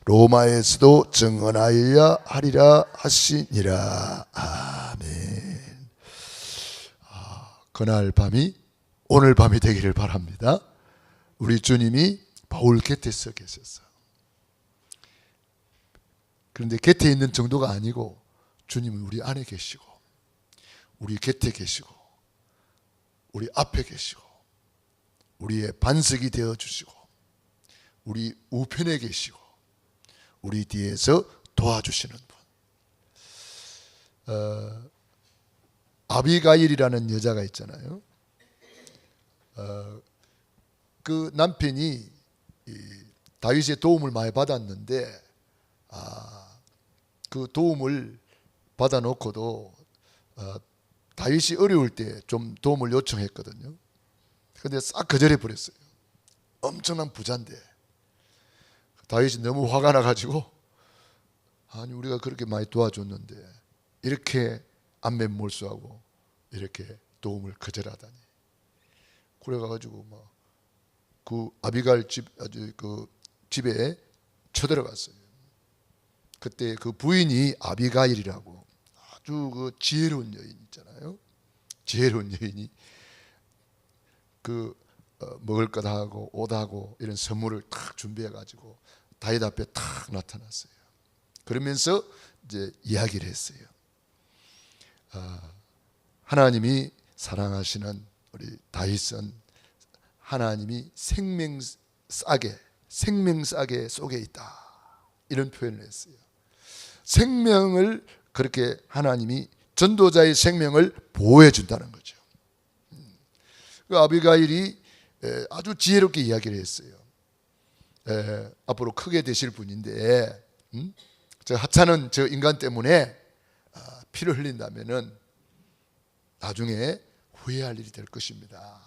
로마에서도 증언하여야 하리라 하시니라. 아멘. 그날 밤이 오늘 밤이 되기를 바랍니다. 우리 주님이 바울 곁에서 계셨어. 그런데 곁에 있는 정도가 아니고 주님은 우리 안에 계시고 우리 곁에 계시고 우리 앞에 계시고 우리의 반석이 되어주시고 우리 우편에 계시고 우리 뒤에서 도와주시는 분. 아비가일이라는 여자가 있잖아요. 그 남편이 다윗의 도움을 많이 받았는데 그 도움을 받아놓고도 다윗이 어려울 때 좀 도움을 요청했거든요. 그런데 싹 거절해 버렸어요. 엄청난 부자인데 다윗이 너무 화가 나가지고 아니 우리가 그렇게 많이 도와줬는데 이렇게 안면몰수하고 이렇게 도움을 거절하다니. 그래가지고 막 그 아비가일 집에 쳐들어갔어요. 그때 그 부인이 아비가일이라고 아주 그 지혜로운 여인 있잖아요. 지혜로운 여인이 먹을 것 하고 옷하고 이런 선물을 탁 준비해 가지고 다윗 앞에 탁 나타났어요. 그러면서 이제 이야기를 했어요. 하나님이 사랑하시는 우리 다윗은 하나님이 생명싸개 속에 있다, 이런 표현을 했어요. 생명을 그렇게 하나님이 전도자의 생명을 보호해 준다는 거죠. 그 아비가일이 아주 지혜롭게 이야기를 했어요. 앞으로 크게 되실 분인데 저 하찮은 저 인간 때문에 피를 흘린다면은 나중에 후회할 일이 될 것입니다.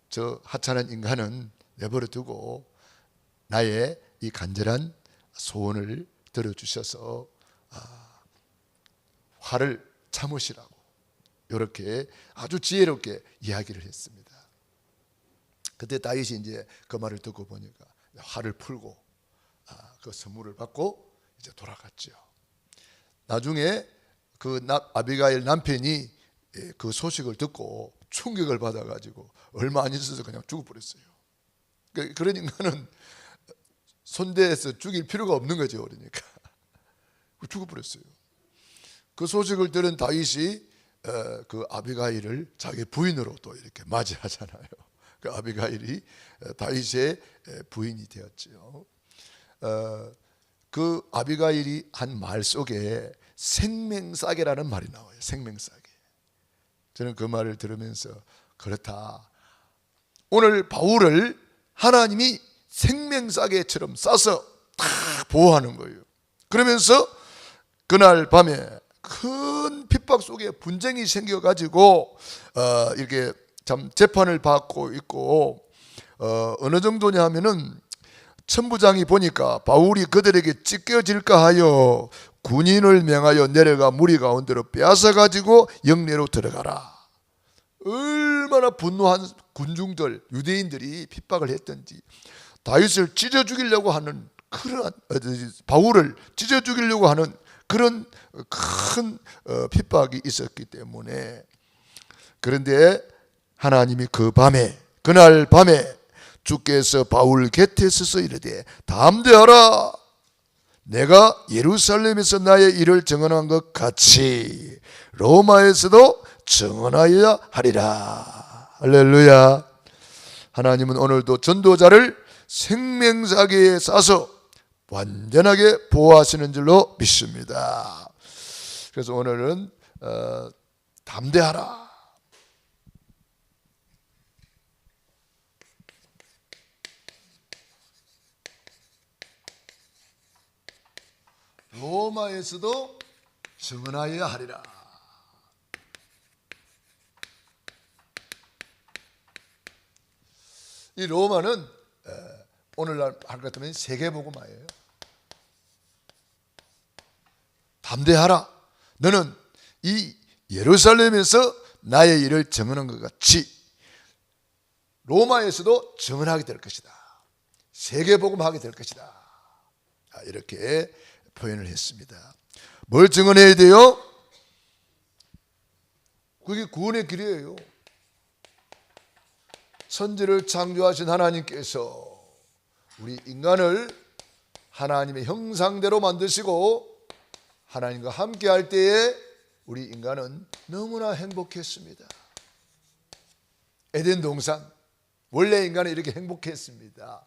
저 하찮은 인간은 내버려 두고 나의 이 간절한 소원을 들어주셔서 화를 참으시라고 이렇게 아주 지혜롭게 이야기를 했습니다. 그때 다윗이 이제 그 말을 듣고 보니까 화를 풀고 그 선물을 받고 이제 돌아갔죠. 나중에 그 아비가일 남편이 그 소식을 듣고 충격을 받아가지고 얼마 안 있어서 그냥 죽어버렸어요. 그런 인간은 손대해서 죽일 필요가 없는 거죠. 그러니까 죽어버렸어요. 그 소식을 들은 다윗이 그 아비가일을 자기 부인으로 또 이렇게 맞이하잖아요. 그 아비가일이 다윗의 부인이 되었죠. 그 아비가일이 한 말 속에 생명싸개라는 말이 나와요. 생명싸개. 저는 그 말을 들으면서 그렇다. 오늘 바울을 하나님이 생명싸개처럼 싸서 다 보호하는 거예요. 그러면서 그날 밤에 큰 핍박 속에 분쟁이 생겨가지고 이렇게 참 재판을 받고 있고 어느 정도냐 하면은 천부장이 보니까 바울이 그들에게 찢겨질까 하여 군인을 명하여 내려가 무리 가운데로 빼앗아가지고 영내로 들어가라. 얼마나 분노한 군중들 유대인들이 핍박을 했던지 다윗을 찢어 죽이려고 하는 그런 바울을 찢어 죽이려고 하는 그런 큰 핍박이 있었기 때문에 그런데 하나님이 그날 밤에 주께서 바울 곁에 서서 이르되 담대하라 내가 예루살렘에서 나의 일을 증언한 것 같이 로마에서도 증언하여야 하리라. 할렐루야. 하나님은 오늘도 전도자를 생명사계에 싸서 완전하게 보호하시는 줄로 믿습니다. 그래서 오늘은 담대하라. 로마에서도 증언하여야 하리라. 이 로마는 오늘날 할 것 같으면 세계복음화예요. 담대하라. 너는 이 예루살렘에서 나의 일을 증언한 것 같이 로마에서도 증언하게 될 것이다. 세계복음하게 될 것이다. 이렇게 표현을 했습니다. 뭘 증언해야 돼요? 그게 구원의 길이에요. 천지를 창조하신 하나님께서 우리 인간을 하나님의 형상대로 만드시고 하나님과 함께 할 때에 우리 인간은 너무나 행복했습니다. 에덴 동산, 원래 인간은 이렇게 행복했습니다.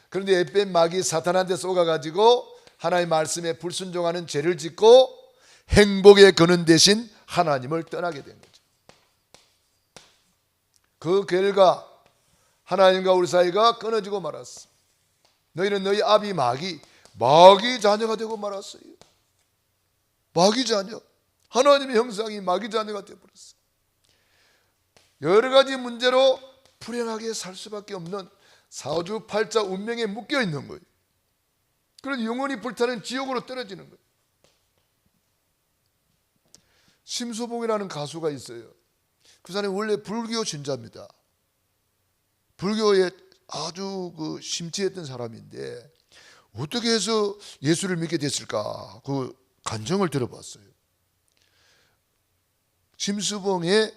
그런데 햇뱀 마귀 사탄한테 쏘가가지고 하나님의 말씀에 불순종하는 죄를 짓고 행복의 근원 대신 하나님을 떠나게 된 거죠. 그 결과 하나님과 우리 사이가 끊어지고 말았어. 너희는 너희 아비 마귀 자녀가 되고 말았어요. 마귀 자녀, 하나님의 형상이 마귀 자녀가 되어버렸어. 여러 가지 문제로 불행하게 살 수밖에 없는 사주팔자 운명에 묶여 있는 거예요. 그래서 영원히 불타는 지옥으로 떨어지는 거예요. 심수봉이라는 가수가 있어요. 그 사람이 원래 불교 신자입니다. 불교에 아주 심취했던 사람인데 어떻게 해서 예수를 믿게 됐을까? 그 간증을 들어봤어요. 심수봉의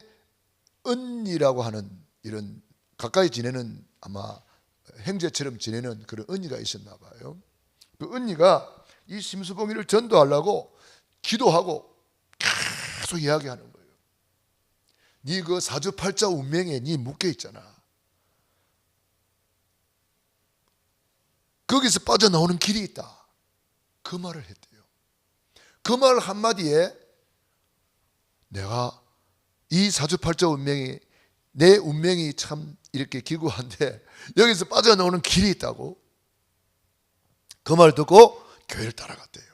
언니라고 하는 이런 가까이 지내는 아마 형제처럼 지내는 그런 언니가 있었나 봐요. 그 언니가 이 심수봉이를 전도하려고 기도하고 계속 이야기하는 거예요. 네 그 사주팔자 운명에 네 묶여 있잖아. 거기서 빠져나오는 길이 있다. 그 말을 했대요. 그 말 한마디에 내가 이 사주팔자 운명이 내 운명이 참 이렇게 기구한데 여기서 빠져나오는 길이 있다고 그 말 듣고 교회를 따라갔대요.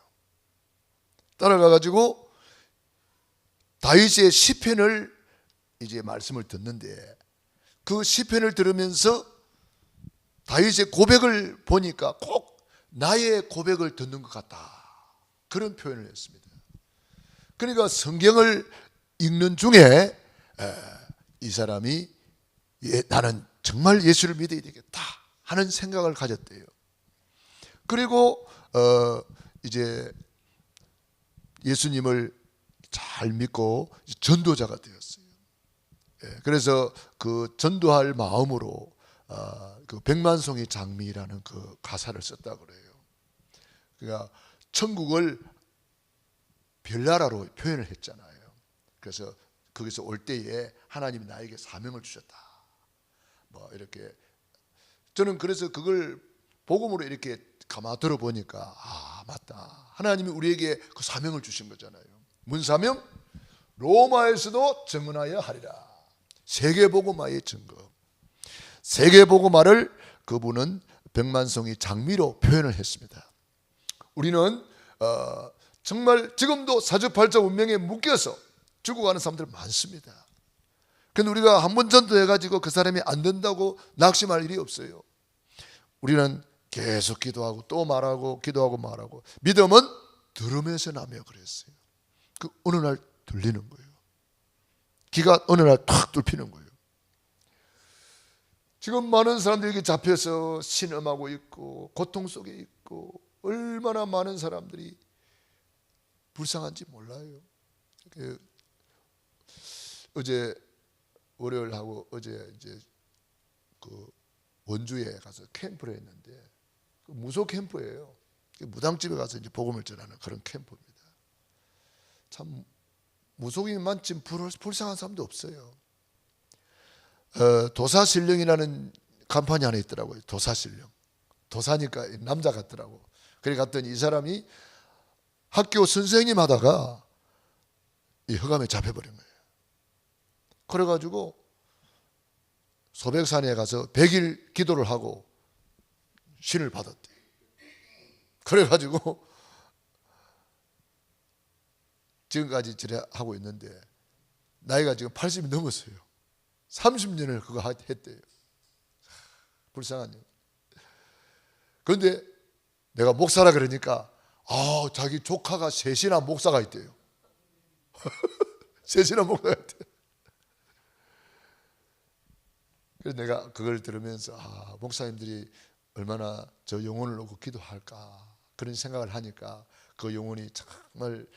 따라가가지고 다윗의 시편을 이제 말씀을 듣는데 그 시편을 들으면서 다윗의 고백을 보니까 꼭 나의 고백을 듣는 것 같다. 그런 표현을 했습니다. 그러니까 성경을 읽는 중에 이 사람이 나는 정말 예수를 믿어야 되겠다 하는 생각을 가졌대요. 그리고 이제 예수님을 잘 믿고 전도자가 되었어요. 그래서 그 전도할 마음으로 그 백만송이 장미라는 그 가사를 썼다 그래요. 그러니까 천국을 별나라로 표현을 했잖아요. 그래서 거기서 올 때에 하나님이 나에게 사명을 주셨다. 뭐 이렇게 저는 그래서 그걸 복음으로 이렇게 가만 들어보니까 맞다. 하나님이 우리에게 그 사명을 주신 거잖아요. 문 사명? 로마에서도 증언하여 하리라. 세계복음화의 증거. 세계복음화를 그분은 백만송이 장미로 표현을 했습니다. 우리는 정말 지금도 사주팔자 운명에 묶여서 죽어가는 사람들 많습니다. 그런데 우리가 한 번 전도해가지고 그 사람이 안 된다고 낙심할 일이 없어요. 우리는 계속 기도하고 또 말하고 기도하고 말하고 믿음은 들으면서 나며 그랬어요. 그 어느 날 들리는 거예요. 귀가 어느 날 탁 뚫히는 거예요. 지금 많은 사람들이 이렇게 잡혀서 신음하고 있고 고통 속에 있고 얼마나 많은 사람들이 불쌍한지 몰라요. 어제 월요일하고 어제 이제 그 원주에 가서 캠프를 했는데 무소 캠프예요. 무당집에 가서 이제 복음을 전하는 그런 캠프입니다. 참 무속인만 지금 불쌍한 사람도 없어요. 도사신령이라는 간판이 하나 있더라고요. 도사신령. 도사니까 남자 같더라고. 그래 갔더니 이 사람이 학교 선생님 하다가 이 흑암에 잡혀버린 거예요. 그래가지고 소백산에 가서 100일 기도를 하고 신을 받았대. 그래가지고 지금까지 하고 있는데 나이가 지금 80이 넘었어요. 30년을 그거 했대요. 불쌍한 일. 그런데 내가 목사라 그러니까 자기 조카가 셋이나 목사가 있대요. 셋이나 목사가 있대요. 그래서 내가 그걸 들으면서 목사님들이 얼마나 저 영혼을 놓고 기도할까 그런 생각을 하니까 그 영혼이 정말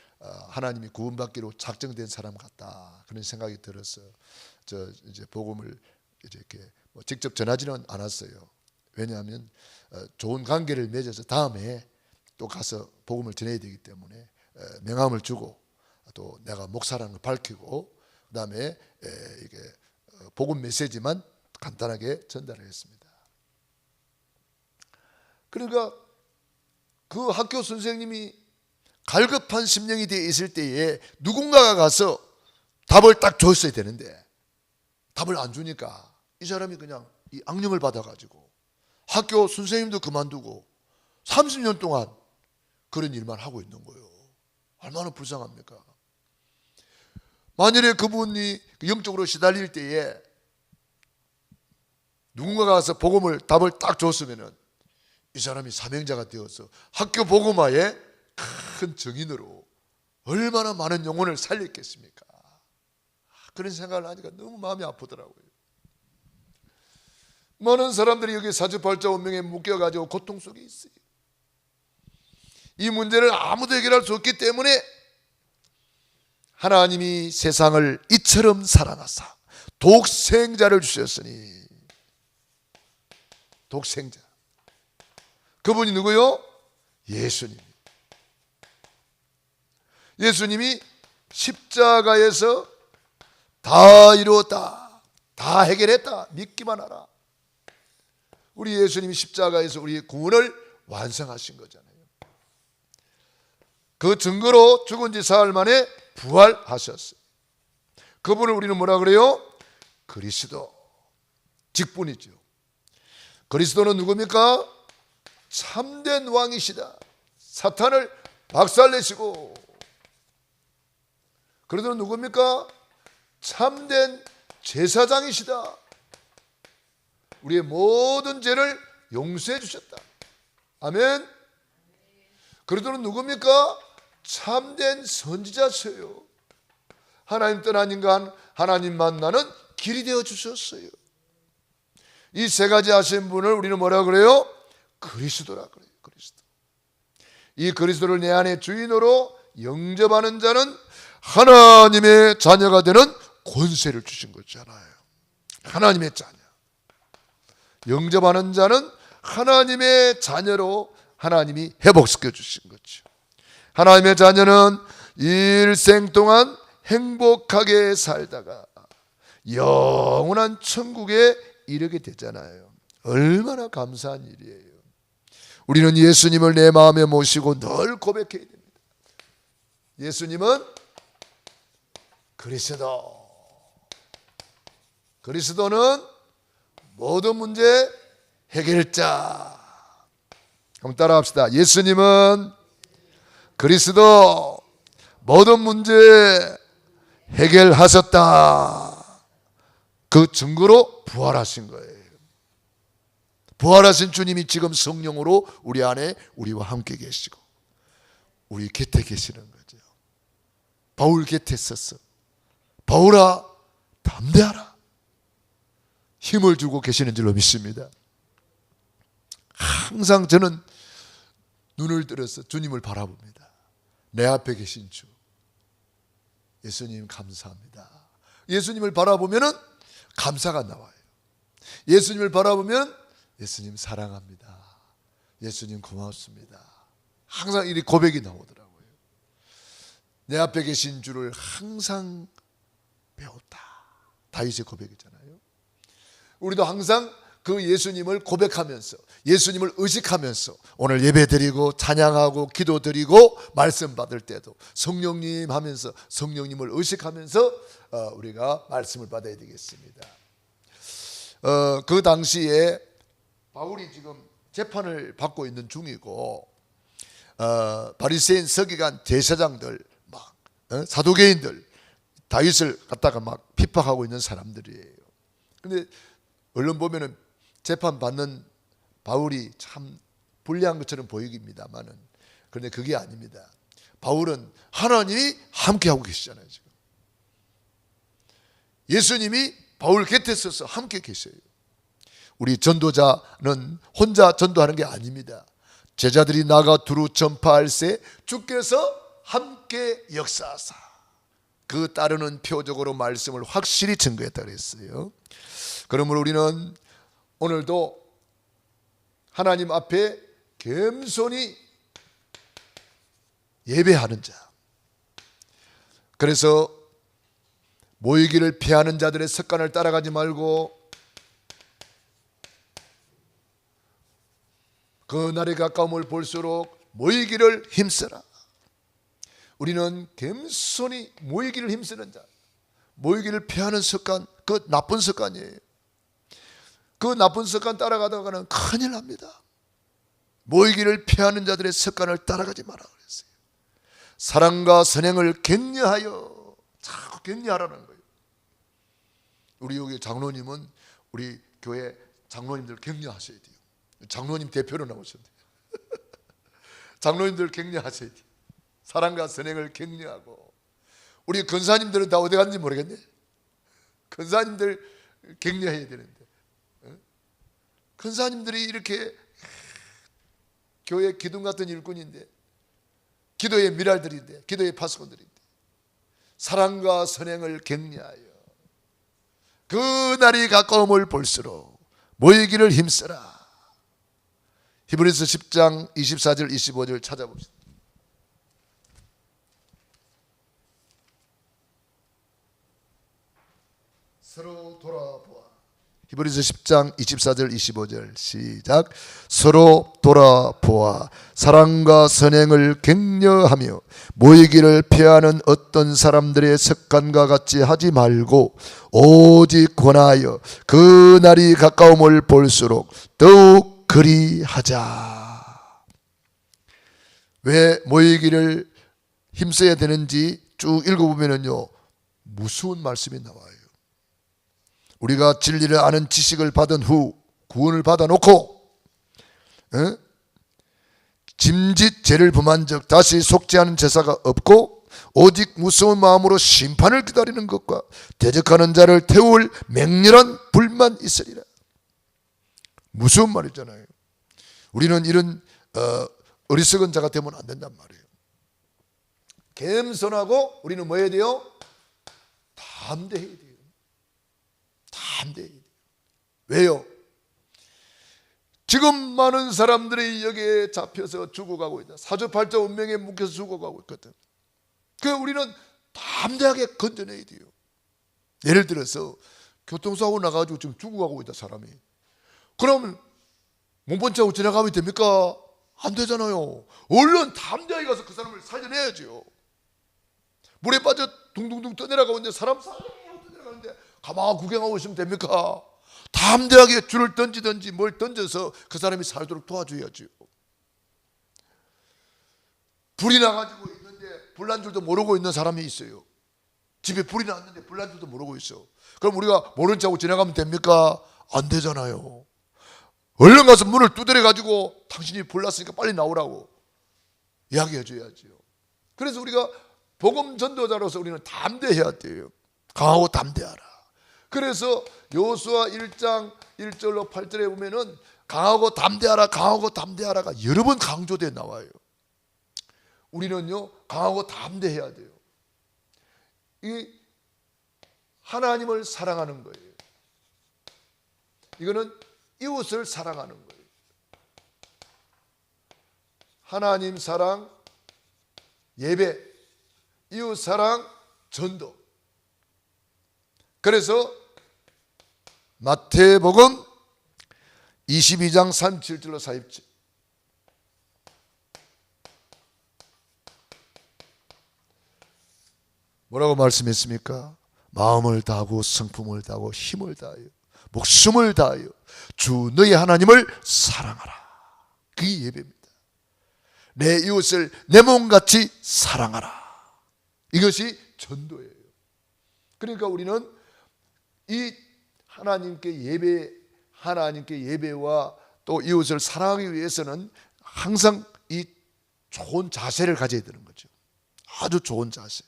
하나님이 구원받기로 작정된 사람 같다, 그런 생각이 들어서 저 이제 복음을 이렇게 직접 전하지는 않았어요. 왜냐하면 좋은 관계를 맺어서 다음에 또 가서 복음을 전해야 되기 때문에 명함을 주고 또 내가 목사라는 걸 밝히고 그다음에 이게 복음 메시지만 간단하게 전달을 했습니다. 그러니까 그 학교 선생님이 갈급한 심령이 되어 있을 때에 누군가가 가서 답을 딱 줬어야 되는데 답을 안 주니까 이 사람이 그냥 이 악령을 받아가지고 학교 선생님도 그만두고 30년 동안 그런 일만 하고 있는 거예요. 얼마나 불쌍합니까? 만일에 그분이 영적으로 시달릴 때에 누군가가 가서 복음을 답을 딱 줬으면은 이 사람이 사명자가 되어서 학교 복음화의 큰 정인으로 얼마나 많은 영혼을 살렸겠습니까? 그런 생각을 하니까 너무 마음이 아프더라고요. 많은 사람들이 여기 사주팔자 운명에 묶여가지고 고통 속에 있어요. 이 문제를 아무도 해결할 수 없기 때문에 하나님이 세상을 이처럼 사랑하사 독생자를 주셨으니, 독생자, 그분이 누구요? 예수님. 예수님이 십자가에서 다 이루었다, 다 해결했다, 믿기만 하라. 우리 예수님이 십자가에서 우리의 구원을 완성하신 거잖아요. 그 증거로 죽은 지 사흘 만에 부활하셨어요. 그분을 우리는 뭐라 그래요? 그리스도, 직분이죠. 그리스도는 누굽니까? 참된 왕이시다. 사탄을 박살내시고. 그리스도는 누굽니까? 참된 제사장이시다. 우리의 모든 죄를 용서해 주셨다. 아멘. 그리스도는 누굽니까? 참된 선지자세요. 하나님 떠난 인간, 하나님 만나는 길이 되어 주셨어요. 이 세 가지 하신 분을 우리는 뭐라 그래요? 그리스도라 그래요. 그리스도. 이 그리스도를 내 안에 주인으로 영접하는 자는 하나님의 자녀가 되는 권세를 주신 거잖아요. 하나님의 자녀. 영접하는 자는 하나님의 자녀로 하나님이 회복시켜 주신 거죠. 하나님의 자녀는 일생 동안 행복하게 살다가 영원한 천국에 이르게 되잖아요. 얼마나 감사한 일이에요. 우리는 예수님을 내 마음에 모시고 늘 고백해야 됩니다. 예수님은 그리스도. 그리스도는 모든 문제 해결자. 한번 따라합시다. 예수님은 그리스도, 모든 문제 해결하셨다. 그 증거로 부활하신 거예요. 부활하신 주님이 지금 성령으로 우리 안에 우리와 함께 계시고 우리 곁에 계시는 거죠. 바울 곁에 있었어. 바울아, 담대하라. 힘을 주고 계시는 줄로 믿습니다. 항상 저는 눈을 들어서 주님을 바라봅니다. 내 앞에 계신 주, 예수님 감사합니다. 예수님을 바라보면 감사가 나와요. 예수님을 바라보면 예수님 사랑합니다. 예수님 고맙습니다. 항상 이 고백이 나오더라고요. 내 앞에 계신 주를 항상 배웠다. 다윗의 고백이잖아요. 우리도 항상 그 예수님을 고백하면서, 예수님을 의식하면서 오늘 예배드리고 찬양하고 기도드리고 말씀 받을 때도 성령님 하면서 성령님을 의식하면서 우리가 말씀을 받아야 되겠습니다. 그 당시에 바울이 지금 재판을 받고 있는 중이고 바리새인, 서기관, 제사장들, 막 사두개인들 다윗을 갖다가 막 핍박하고 있는 사람들이에요. 근데 얼른 보면은 재판 받는 바울이 참 불리한 것처럼 보이기입니다만은, 그런데 그게 아닙니다. 바울은 하나님이 함께하고 계시잖아요. 지금 예수님이 바울 곁에 서서 함께 계셔요. 우리 전도자는 혼자 전도하는 게 아닙니다. 제자들이 나가 두루 전파할세 주께서 함께 역사하사. 그 따르는 표적으로 말씀을 확실히 증거했다 그랬어요. 그러므로 우리는 오늘도 하나님 앞에 겸손히 예배하는 자, 그래서 모이기를 피하는 자들의 습관을 따라가지 말고 그 날이 가까움을 볼수록 모이기를 힘쓰라. 우리는 겸손히 모이기를 힘쓰는 자, 모이기를 피하는 습관, 그 나쁜 습관이에요. 그 나쁜 습관 따라가다가는 큰일 납니다. 모이기를 피하는 자들의 습관을 따라가지 마라 그랬어요. 사랑과 선행을 격려하여, 자꾸 격려하라는 거예요. 우리 여기 장로님은 우리 교회 장로님들 격려하셔야 돼요. 장로님 대표로 나오셔야 돼요. 장로님들 격려하셔야 돼요. 사랑과 선행을 격려하고. 우리 권사님들은 다 어디 갔는지 모르겠네. 권사님들 격려해야 되는데, 권사님들이 이렇게 교회 기둥 같은 일꾼인데, 기도의 미랄들인데, 기도의 파수꾼들인데, 사랑과 선행을 격려하여 그 날이 가까움을 볼수록 모이기를 힘쓰라. 히브리서 10장 24절 25절 찾아봅시다. 서로 돌아보아. 히브리서 10장 24절 25절 시작. 서로 돌아보아 사랑과 선행을 격려하며 모이기를 피하는 어떤 사람들의 습관과 같이 하지 말고 오직 권하여 그 날이 가까움을 볼수록 더욱 그리하자. 왜 모이기를 힘써야 되는지 쭉 읽어보면요, 무서운 말씀이 나와요. 우리가 진리를 아는 지식을 받은 후 구원을 받아놓고 짐짓 죄를 범한 적 다시 속지 않은 제사가 없고 오직 무서운 마음으로 심판을 기다리는 것과 대적하는 자를 태울 맹렬한 불만 있으리라. 무서운 말이잖아요. 우리는 이런 어리석은 자가 되면 안 된단 말이에요. 겸손하고 우리는 뭐 해야 돼요? 담대해야 돼요. 담대해야 돼요. 왜요? 지금 많은 사람들이 여기에 잡혀서 죽어가고 있다. 사주팔자 운명에 묶여서 죽어가고 있거든. 그래서 우리는 담대하게 건져내야 돼요. 예를 들어서 교통사고 나가지고 지금 죽어가고 있다 사람이. 그러면 못 본 척하고 지나가면 됩니까? 안 되잖아요. 얼른 담대하게 가서 그 사람을 살려내야죠. 물에 빠져 둥둥둥 떠내려가고 있는데 사람 살려내고 떠내려가는데 가만히 구경하고 있으면 됩니까? 담대하게 줄을 던지든지 뭘 던져서 그 사람이 살도록 도와줘야죠. 불이 나가지고 있는데 불난 줄도 모르고 있는 사람이 있어요. 집에 불이 났는데 불난 줄도 모르고 있어. 그럼 우리가 모른 척하고 지나가면 됩니까? 안 되잖아요. 얼른 가서 문을 두드려 가지고 당신이 불났으니까 빨리 나오라고 이야기해 줘야죠. 그래서 우리가 복음 전도자로서 우리는 담대해야 돼요. 강하고 담대하라. 그래서 여호수아 1장 1절로 8절에 보면은 강하고 담대하라, 강하고 담대하라가 여러 번 강조돼 나와요. 우리는요 강하고 담대해야 돼요. 이 하나님을 사랑하는 거예요. 이거는 이웃을 사랑하는 거예요. 하나님 사랑, 예배, 이웃 사랑, 전도. 그래서 마태복음 22장 37절로 40절 뭐라고 말씀했습니까? 마음을 다하고 성품을 다하고 힘을 다하여 목숨을 다하여 주 너희 하나님을 사랑하라. 그게 예배입니다. 내 이웃을 내 몸같이 사랑하라. 이것이 전도예요. 그러니까 우리는 이 하나님께 예배와 또 이웃을 사랑하기 위해서는 항상 이 좋은 자세를 가져야 되는 거죠. 아주 좋은 자세.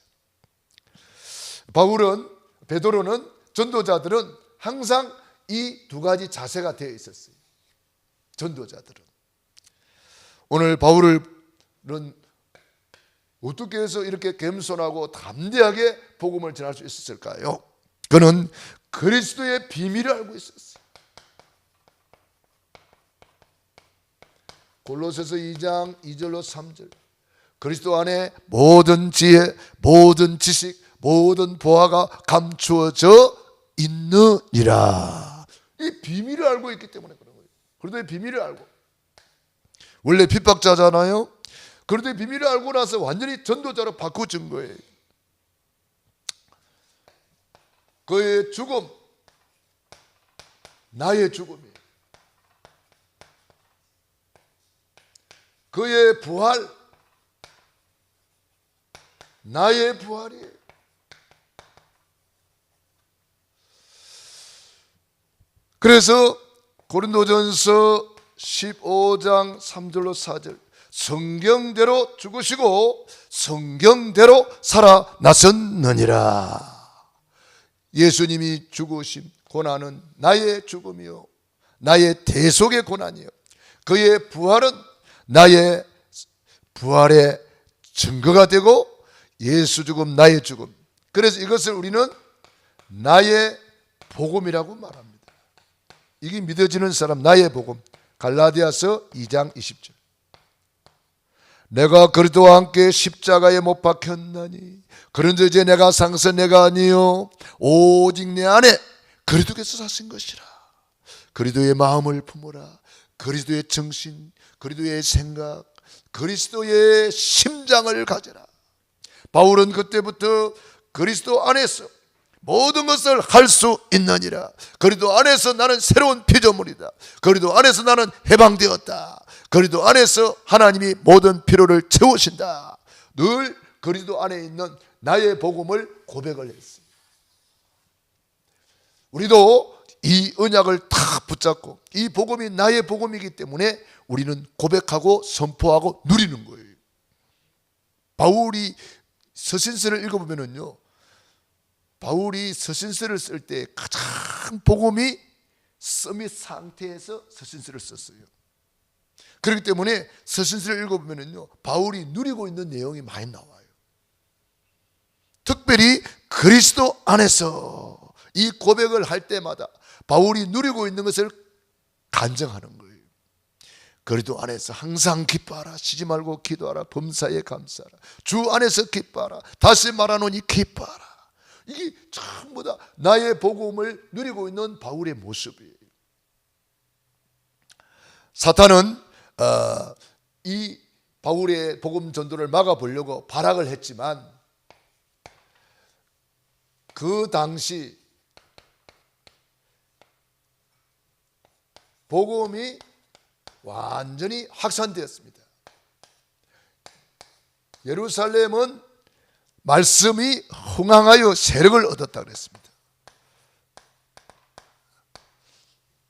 베드로는 전도자들은 항상 이 두 가지 자세가 되어 있었어요. 전도자들은 오늘 바울은 어떻게 해서 이렇게 겸손하고 담대하게 복음을 전할 수 있었을까요? 그는 그리스도의 비밀을 알고 있었어요. 골로새서 2장 2절로 3절, 그리스도 안에 모든 지혜, 모든 지식, 모든 보화가 감추어져 있느니라. 이 비밀을 알고 있기 때문에 그런 거예요. 그리스도의 비밀을 알고. 원래 핍박자잖아요. 그리스도의 비밀을 알고 나서 완전히 전도자로 바꿔준 거예요. 그의 죽음, 나의 죽음이에요. 그의 부활, 나의 부활이에요. 그래서 고린도전서 15장 3절로 4절, 성경대로 죽으시고 성경대로 살아나셨느니라. 예수님이 죽으신 고난은 나의 죽음이요 나의 대속의 고난이요, 그의 부활은 나의 부활의 증거가 되고 예수 죽음 나의 죽음. 그래서 이것을 우리는 나의 복음이라고 말합니다. 이게 믿어지는 사람, 나의 복음. 갈라디아서 2장 20절, 내가 그리스도와 함께 십자가에 못 박혔나니 그런데 이제 내가 상서 내가 아니요 오직 내 안에 그리스도께서 사신 것이라. 그리스도의 마음을 품어라. 그리스도의 정신, 그리스도의 생각, 그리스도의 심장을 가져라. 바울은 그때부터 그리스도 안에서 모든 것을 할 수 있느니라. 그리스도 안에서 나는 새로운 피조물이다. 그리스도 안에서 나는 해방되었다. 그리스도 안에서 하나님이 모든 필요를 채우신다. 늘 그리스도 안에 있는 나의 복음을 고백을 했어요. 우리도 이 언약을 다 붙잡고 이 복음이 나의 복음이기 때문에 우리는 고백하고 선포하고 누리는 거예요. 바울이 서신서를 읽어보면요, 바울이 서신서를 쓸 때 가장 복음이 서밋 상태에서 서신서를 썼어요. 그렇기 때문에 서신서를 읽어보면요, 바울이 누리고 있는 내용이 많이 나와요. 특별히 그리스도 안에서 이 고백을 할 때마다 바울이 누리고 있는 것을 간증하는 거예요. 그리스도 안에서 항상 기뻐하라. 쉬지 말고 기도하라. 범사에 감사하라. 주 안에서 기뻐하라. 다시 말하노니 기뻐하라. 이게 전부 다 나의 복음을 누리고 있는 바울의 모습이에요. 사탄은 이 바울의 복음 전도를 막아보려고 발악을 했지만 그 당시 복음이 완전히 확산되었습니다. 예루살렘은 말씀이 흥황하여 세력을 얻었다 그랬습니다.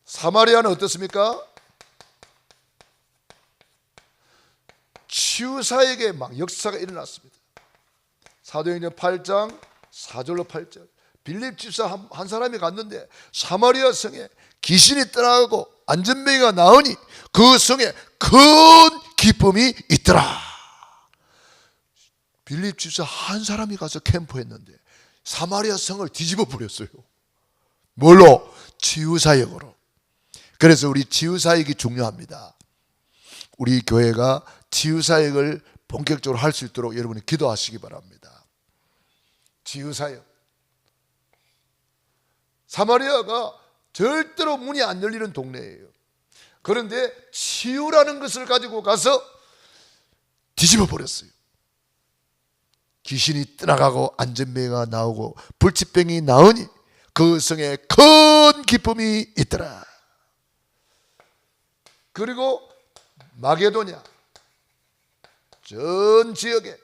사마리아는 어떻습니까? 치유사에게 막 역사가 일어났습니다. 사도행전 8장 4절로 8절, 빌립 집사 한 사람이 갔는데 사마리아 성에 귀신이 떠나가고 안전병이가 나으니 그 성에 큰 기쁨이 있더라. 빌립 집사 한 사람이 가서 캠프했는데 사마리아 성을 뒤집어 버렸어요. 뭘로? 치유사역으로. 그래서 우리 치유사역이 중요합니다. 우리 교회가 치유사역을 본격적으로 할 수 있도록 여러분이 기도하시기 바랍니다. 치유사역. 사마리아가 절대로 문이 안 열리는 동네예요. 그런데 치유라는 것을 가지고 가서 뒤집어 버렸어요. 귀신이 떠나가고 안전병이가 나오고 불치병이 나으니 그 성에 큰 기쁨이 있더라. 그리고 마게도냐 전 지역에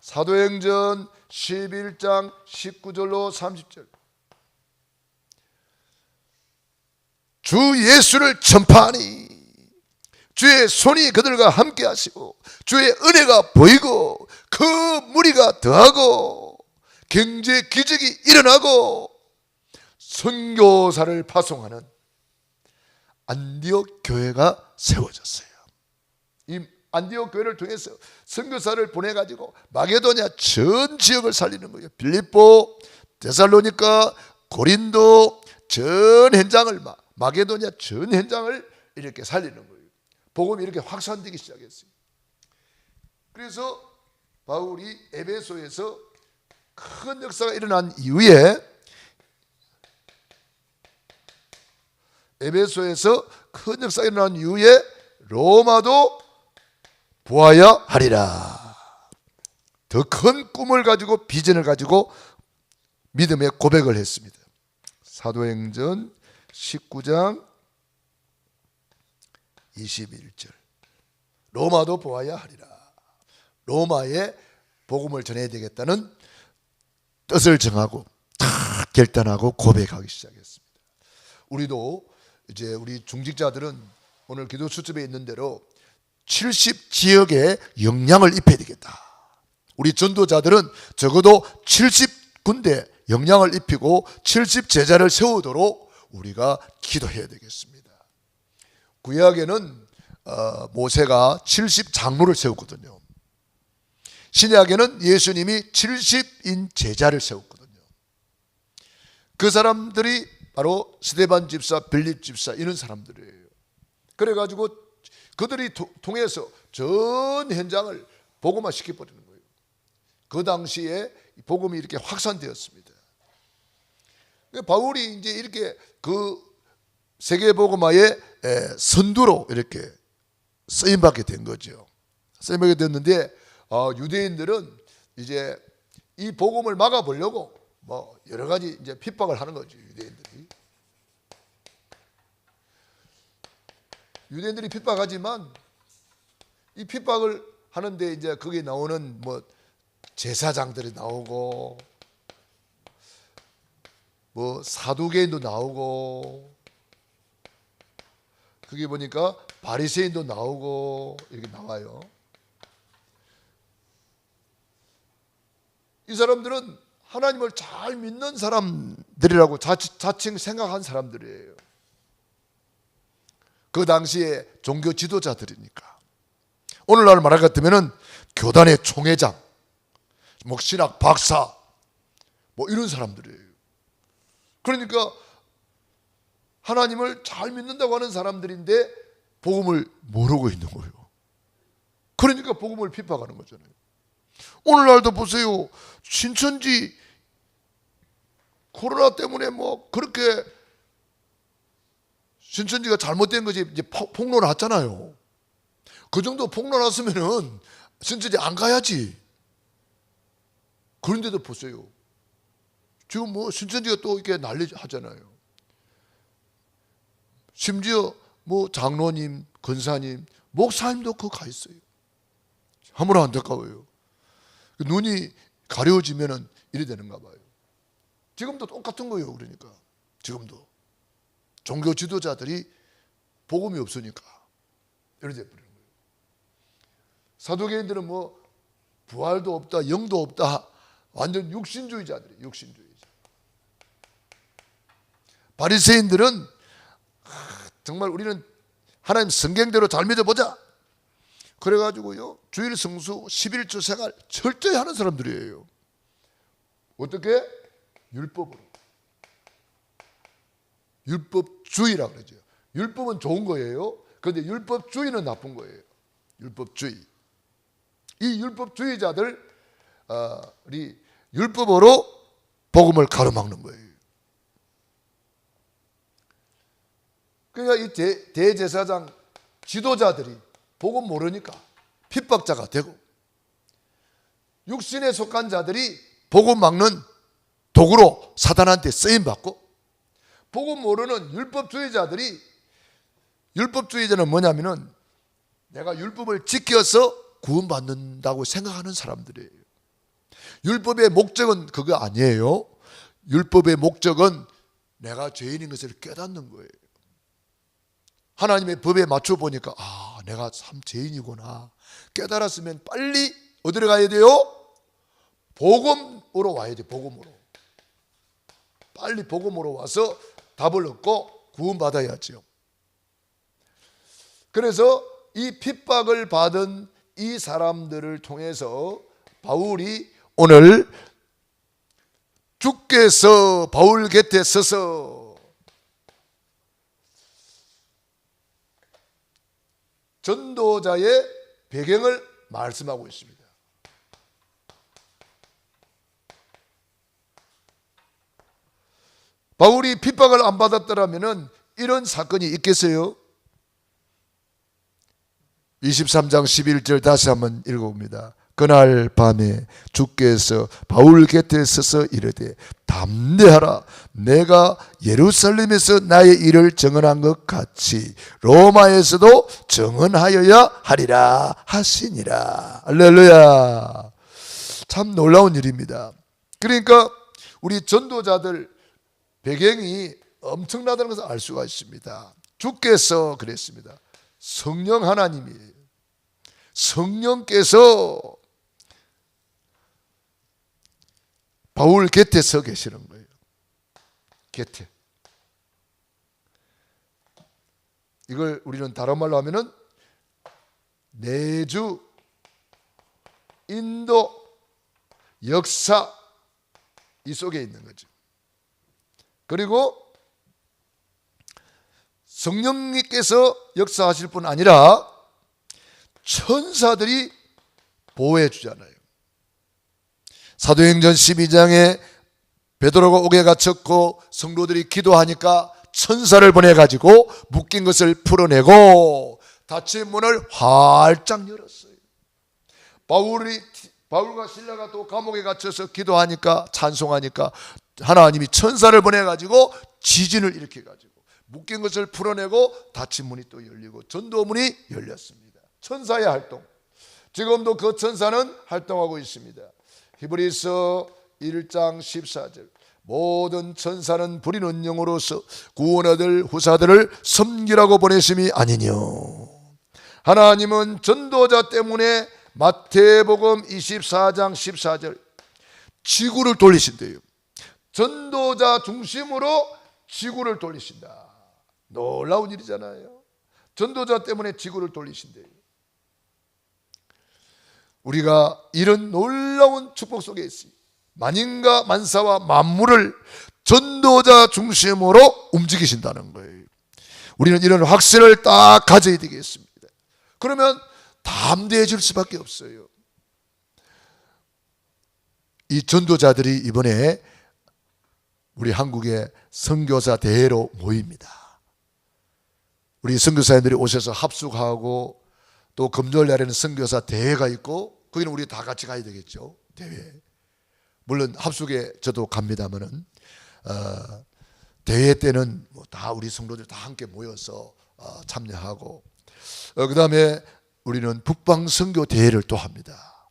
사도행전 11장 19절로 30절, 주 예수를 전파하니 주의 손이 그들과 함께 하시고 주의 은혜가 보이고 그 무리가 더하고 경제 기적이 일어나고 선교사를 파송하는 안디옥 교회가 세워졌어요. 이 안디옥 교회를 통해서 선교사를 보내가지고 마게도냐 전 지역을 살리는 거예요. 빌립보, 데살로니가, 고린도 전 현장을, 마게도냐 전 현장을 이렇게 살리는 거예요. 복음이 이렇게 확산되기 시작했어요. 그래서 바울이 에베소에서 큰 역사가 일어난 이후에, 에베소에서 큰 역사가 일어난 이후에 로마도 보아야 하리라. 더 큰 꿈을 가지고, 비전을 가지고 믿음의 고백을 했습니다. 사도행전 19장 21절. 로마도 보아야 하리라. 로마에 복음을 전해야 되겠다는 뜻을 정하고 다 결단하고 고백하기 시작했습니다. 우리도 이제 우리 중직자들은 오늘 기도 수첩에 있는 대로 70지역에 영향을 입혀야 되겠다. 우리 전도자들은 적어도 70군데 영향을 입히고 70제자를 세우도록 우리가 기도해야 되겠습니다. 구약에는 모세가 70장로를 세웠거든요. 신약에는 예수님이 70인 제자를 세웠거든요. 그 사람들이 바로 스데반 집사, 빌립 집사 이런 사람들이에요. 그래가지고 그들이 통해서 전 현장을 복음화 시켜버리는 거예요. 그 당시에 복음이 이렇게 확산되었습니다. 바울이 이제 이렇게 그 세계 복음화의 선두로 이렇게 쓰임받게 된 거죠. 쓰임받게 됐는데 유대인들은 이제 이 복음을 막아보려고 뭐 여러 가지 이제 핍박을 하는 거죠. 유대인들이 핍박하지만 이 핍박을 하는데 이제 거기에 나오는 뭐 제사장들이 나오고 뭐 사두개인도 나오고 거기 보니까 바리새인도 나오고 이렇게 나와요. 이 사람들은 하나님을 잘 믿는 사람들이라고 자칭 생각한 사람들이에요. 그 당시에 종교 지도자들이니까. 오늘날 말할 것 같으면 교단의 총회장, 뭐 신학 박사 뭐 이런 사람들이에요. 그러니까 하나님을 잘 믿는다고 하는 사람들인데 복음을 모르고 있는 거예요. 그러니까 복음을 핍박하는 거잖아요. 오늘날도 보세요. 신천지 코로나 때문에 뭐 그렇게 신천지가 잘못된 거지 이제 폭로 났잖아요. 그 정도 폭로 났으면은 신천지 안 가야지. 그런데도 보세요. 지금 뭐 신천지가 또 이렇게 난리 하잖아요. 심지어 뭐 장로님, 권사님, 목사님도 그거 가 있어요. 아무나 안타까워요. 눈이 가려워지면은 이래 되는가 봐요. 지금도 똑같은 거예요. 그러니까 지금도 종교 지도자들이 복음이 없으니까 이래 돼 버리는 거예요. 사도개인들은 뭐 부활도 없다, 영도 없다, 완전 육신주의자들이에요. 육신주의자. 바리새인들은 정말 우리는 하나님 성경대로 잘 믿어보자. 그래가지고요 주일 성수 11조 생활 철저히 하는 사람들이에요. 어떻게? 율법으로. 율법주의라 그러죠. 율법은 좋은 거예요. 그런데 율법주의는 나쁜 거예요. 율법주의. 이 율법주의자들이 율법으로 복음을 가로막는 거예요. 그러니까 이 대제사장 지도자들이 복음 모르니까 핍박자가 되고, 육신에 속한 자들이 복음 막는 도구로 사단한테 쓰임받고, 복음 모르는 율법주의자들이, 율법주의자는 뭐냐면은 내가 율법을 지켜서 구원받는다고 생각하는 사람들이에요. 율법의 목적은 그거 아니에요. 율법의 목적은 내가 죄인인 것을 깨닫는 거예요. 하나님의 법에 맞춰 보니까 내가 참 죄인이구나 깨달았으면 빨리 어디로 가야 돼요? 복음으로 와야 돼요. 복음으로. 빨리 복음으로 와서 답을 얻고 구원받아야죠. 그래서 이 핍박을 받은 이 사람들을 통해서 바울이 오늘 주께서 바울 곁에 서서 전도자의 배경을 말씀하고 있습니다. 바울이 핍박을 안 받았더라면 이런 사건이 있겠어요? 23장 11절 다시 한번 읽어봅니다. 그날 밤에 주께서 바울 곁에 서서 이르되 담대하라, 내가 예루살렘에서 나의 일을 증언한 것 같이 로마에서도 증언하여야 하리라 하시니라. 할렐루야. 참 놀라운 일입니다. 그러니까 우리 전도자들 배경이 엄청나다는 것을 알 수가 있습니다. 주께서 그랬습니다. 성령 하나님이에요. 성령께서 바울 곁에 서 계시는 거예요. 곁에. 이걸 우리는 다른 말로 하면은 내주, 인도, 역사 이 속에 있는 거죠. 그리고 성령님께서 역사하실 뿐 아니라 천사들이 보호해 주잖아요. 사도행전 12장에 베드로가 옥에 갇혔고 성도들이 기도하니까 천사를 보내가지고 묶인 것을 풀어내고 닫힌 문을 활짝 열었어요. 바울과 실라가 또 감옥에 갇혀서 기도하니까 찬송하니까 하나님이 천사를 보내가지고 지진을 일으켜가지고 묶인 것을 풀어내고 닫힌 문이 또 열리고 전도문이 열렸습니다. 천사의 활동, 지금도 그 천사는 활동하고 있습니다. 히브리서 1장 14절 모든 천사는 부리는 영으로서 구원 얻을 후사들을 섬기라고 보내심이 아니뇨. 하나님은 전도자 때문에 마태복음 24장 14절 지구를 돌리신대요. 전도자 중심으로 지구를 돌리신다. 놀라운 일이잖아요. 전도자 때문에 지구를 돌리신대요. 우리가 이런 놀라운 축복 속에 있어요. 만인과 만사와 만물을 전도자 중심으로 움직이신다는 거예요. 우리는 이런 확신을 딱 가져야 되겠습니다. 그러면 담대해질 수밖에 없어요. 이 전도자들이 이번에 우리 한국의 선교사 대회로 모입니다. 우리 선교사님들이 오셔서 합숙하고 또 금요일 날에는 선교사 대회가 있고 거기는 우리 다 같이 가야 되겠죠. 대회. 물론 합숙에 저도 갑니다만은 대회 때는 뭐 다 우리 성도들 다 함께 모여서 참여하고 그 다음에 우리는 북방 선교 대회를 또 합니다.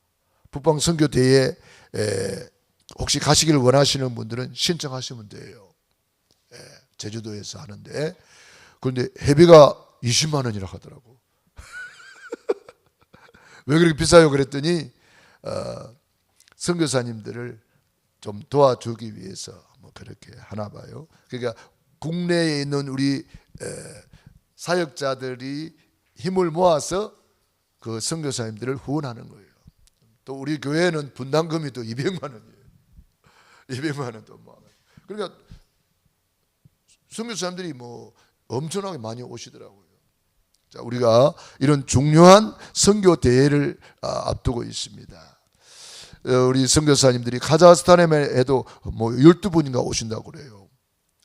북방 선교 대회 혹시 가시기를 원하시는 분들은 신청하시면 돼요. 제주도에서 하는데 그런데 회비가 20만 원이라 하더라고. 왜 그렇게 비싸요? 그랬더니 선교사님들을 좀 도와주기 위해서 뭐 그렇게 하나 봐요. 그러니까 국내에 있는 우리 사역자들이 힘을 모아서 그 선교사님들을 후원하는 거예요. 또 우리 교회는 분담금이 또 200만 원이에요. 200만 원 또 모아. 그러니까 선교사님들이 뭐 엄청나게 많이 오시더라고요. 자, 우리가 이런 중요한 선교 대회를 앞두고 있습니다. 우리 선교사님들이 카자흐스탄에도 뭐 12분인가 오신다고 그래요.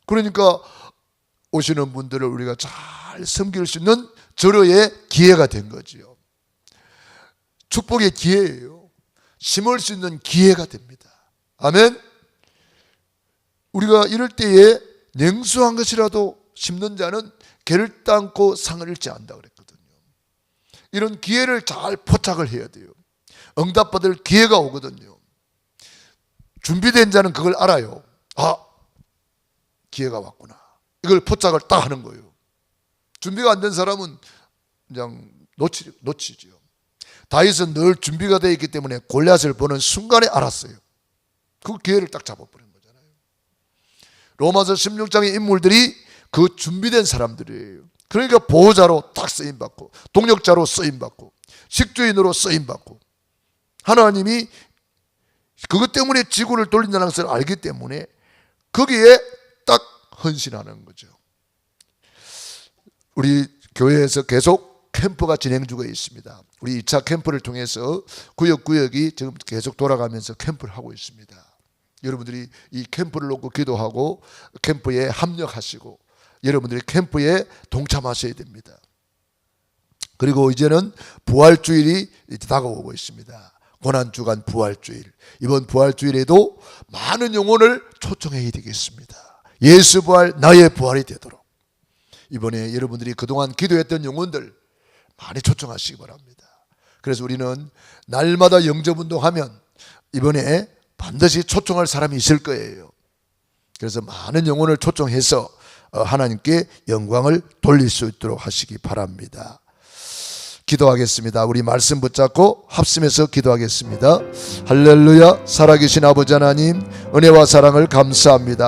그러니까 오시는 분들을 우리가 잘 섬길 수 있는 절호의 기회가 된 거지요. 축복의 기회예요. 심을 수 있는 기회가 됩니다. 아멘. 우리가 이럴 때에 냉수한 것이라도 심는 자는 개를 땅고 상을 잃지 않는다 그랬거든요. 이런 기회를 잘 포착을 해야 돼요. 응답받을 기회가 오거든요. 준비된 자는 그걸 알아요. 아, 기회가 왔구나. 이걸 포착을 딱 하는 거예요. 준비가 안 된 사람은 그냥 놓치죠. 다윗은 늘 준비가 되어 있기 때문에 골리앗을 보는 순간에 알았어요. 그 기회를 딱 잡아버린 거잖아요. 로마서 16장의 인물들이 그 준비된 사람들이에요. 그러니까 보호자로 딱 쓰임받고, 동력자로 쓰임받고, 식주인으로 쓰임받고, 하나님이 그것 때문에 지구를 돌린다는 것을 알기 때문에 거기에 딱 헌신하는 거죠. 우리 교회에서 계속 캠프가 진행 중에 있습니다. 우리 2차 캠프를 통해서 구역이 지금 계속 돌아가면서 캠프를 하고 있습니다. 여러분들이 이 캠프를 놓고 기도하고 캠프에 합력하시고 여러분들이 캠프에 동참하셔야 됩니다. 그리고 이제는 부활주일이 다가오고 있습니다. 고난주간 부활주일. 이번 부활주일에도 많은 영혼을 초청해야 되겠습니다. 예수 부활, 나의 부활이 되도록 이번에 여러분들이 그동안 기도했던 영혼들 많이 초청하시기 바랍니다. 그래서 우리는 날마다 영접운동하면 이번에 반드시 초청할 사람이 있을 거예요. 그래서 많은 영혼을 초청해서 하나님께 영광을 돌릴 수 있도록 하시기 바랍니다. 기도하겠습니다. 우리 말씀 붙잡고 합심해서 기도하겠습니다. 할렐루야. 살아계신 아버지 하나님, 은혜와 사랑을 감사합니다.